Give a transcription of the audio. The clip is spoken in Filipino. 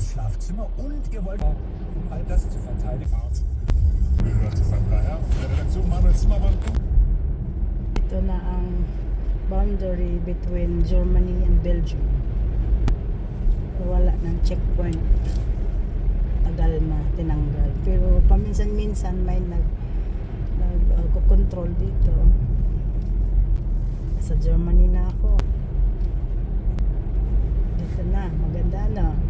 Schlafzimmer und ihr wollt all das zu verteidigen. Gehört Sandra Herr, der Redaktion Manuel Zimmermann. Ito na ang boundary between Germany and Belgium. Wala ng checkpoint. Tagal na tinanggal. Pero paminsan-minsan may nag-control dito. Sa Germany na ako. Dito na, maganda na.